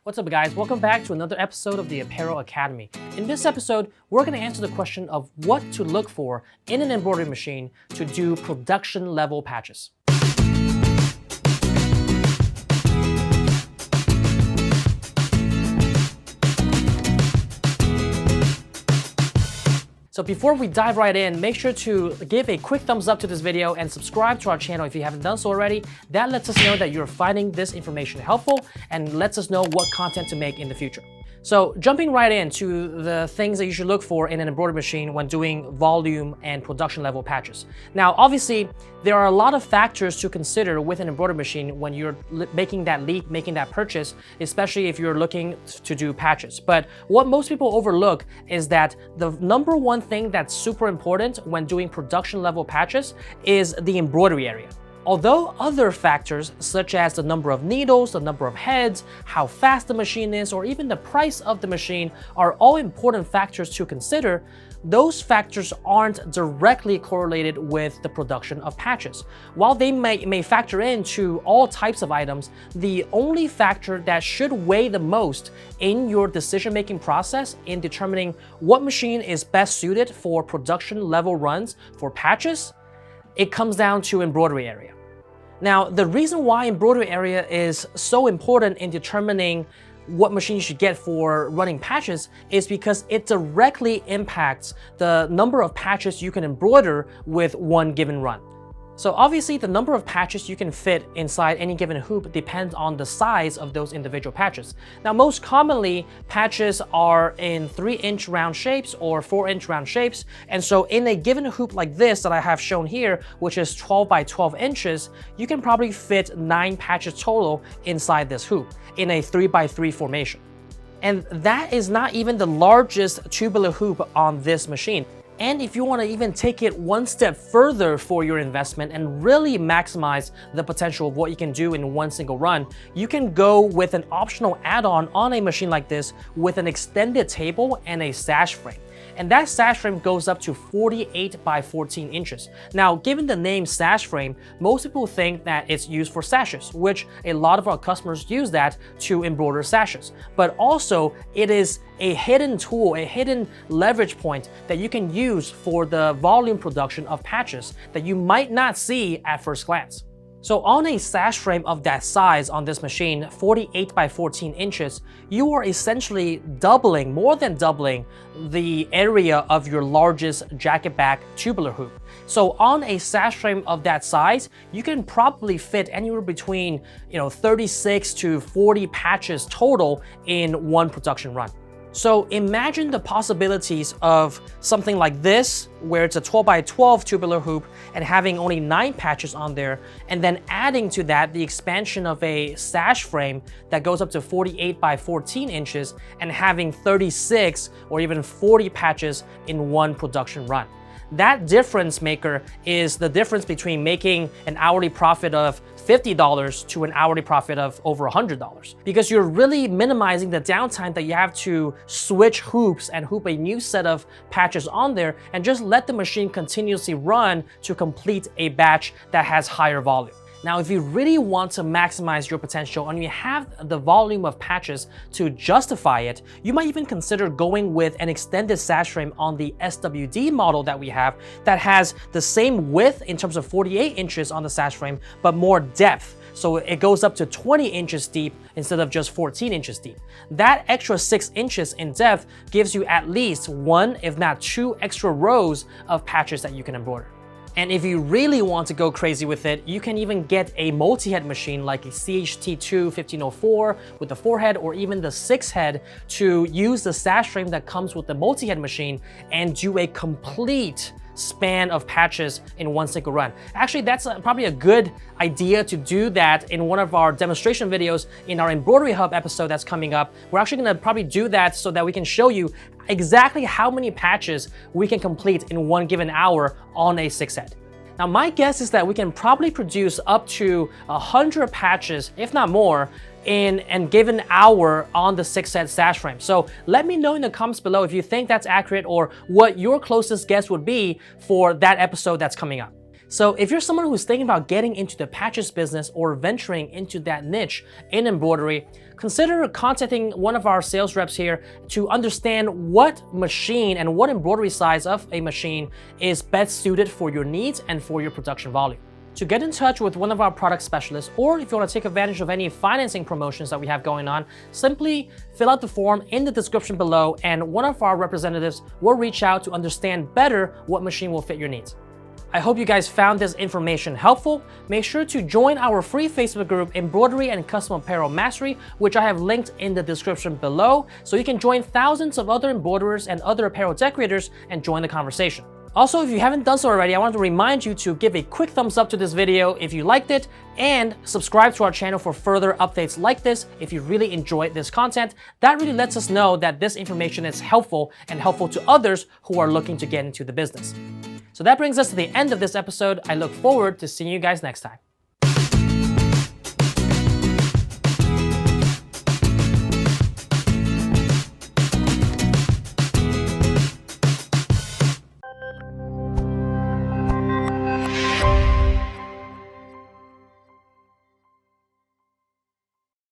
What's up guys, welcome back to another episode of the Apparel Academy. In this episode, we're going to answer the question of what to look for in an embroidery machine to do production level patches. So before we dive right in, make sure to give a quick thumbs up to this video and subscribe to our channel if you haven't done so already. That lets us know that you're finding this information helpful and lets us know what content to make in the future. So jumping right into the things that you should look for in an embroidery machine when doing volume and production level patches. Now, obviously, there are a lot of factors to consider with an embroidery machine when you're making that leap, making that purchase, especially if you're looking to do patches. But what most people overlook is that the number one thing that's super important when doing production level patches is the embroidery area. Although other factors such as the number of needles, the number of heads, how fast the machine is, or even the price of the machine are all important factors to consider, those factors aren't directly correlated with the production of patches. While they may factor into all types of items, the only factor that should weigh the most in your decision-making process in determining what machine is best suited for production level runs for patches, it comes down to embroidery area. Now, the reason why embroidery area is so important in determining what machine you should get for running patches is because it directly impacts the number of patches you can embroider with one given run. So obviously the number of patches you can fit inside any given hoop depends on the size of those individual patches. Now most commonly patches are in 3-inch round shapes or 4-inch round shapes, and so in a given hoop like this that I have shown here, which is 12 by 12 inches, you can probably fit 9 patches total inside this hoop in a 3 by 3 formation. And that is not even the largest tubular hoop on this machine. And if you want to even take it one step further for your investment and really maximize the potential of what you can do in one single run, you can go with an optional add-on on a machine like this with an extended table and a sash frame. And that sash frame goes up to 48 by 14 inches. Now, given the name sash frame, most people think that it's used for sashes, which a lot of our customers use that to embroider sashes. But also, it is a hidden tool, a hidden leverage point that you can use for the volume production of patches that you might not see at first glance. So on a sash frame of that size on this machine, 48 by 14 inches, you are essentially doubling, more than doubling, the area of your largest jacket back tubular hoop. So on a sash frame of that size, you can probably fit anywhere between 36 to 40 patches total in one production run. So imagine the possibilities of something like this, where it's a 12 by 12 tubular hoop and having only 9 patches on there, and then adding to that the expansion of a sash frame that goes up to 48 by 14 inches and having 36 or even 40 patches in one production run. That difference maker is the difference between making an hourly profit of $50 to an hourly profit of over $100, because you're really minimizing the downtime that you have to switch hoops and hoop a new set of patches on there and just let the machine continuously run to complete a batch that has higher volume. Now, if you really want to maximize your potential and you have the volume of patches to justify it, you might even consider going with an extended sash frame on the SWD model that we have that has the same width in terms of 48 inches on the sash frame, but more depth. So it goes up to 20 inches deep instead of just 14 inches deep. That extra 6 inches in depth gives you at least 1, if not 2 extra rows of patches that you can embroider. And if you really want to go crazy with it, you can even get a multi-head machine like a CHT2 1504 with the 4-head or even the 6-head to use the sash frame that comes with the multi-head machine and do a complete span of patches in one single run. Actually, that's probably a good idea to do that in one of our demonstration videos in our Embroidery Hub episode that's coming up. We're actually gonna probably do that so that we can show you exactly how many patches we can complete in one given hour on a 6-head. Now, my guess is that we can probably produce up to 100 patches, if not more, in a given hour on the 6-head sash frame. So let me know in the comments below if you think that's accurate or what your closest guess would be for that episode that's coming up. So if you're someone who's thinking about getting into the patches business or venturing into that niche in embroidery, consider contacting one of our sales reps here to understand what machine and what embroidery size of a machine is best suited for your needs and for your production volume. To get in touch with one of our product specialists, or if you want to take advantage of any financing promotions that we have going on, simply fill out the form in the description below and one of our representatives will reach out to understand better what machine will fit your needs. I hope you guys found this information helpful. Make sure to join our free Facebook group, Embroidery and Custom Apparel Mastery, which I have linked in the description below, so you can join thousands of other embroiderers and other apparel decorators and join the conversation. Also, if you haven't done so already, I want to remind you to give a quick thumbs up to this video if you liked it, and subscribe to our channel for further updates like this if you really enjoyed this content. That really lets us know that this information is helpful and helpful to others who are looking to get into the business. So that brings us to the end of this episode. I look forward to seeing you guys next time.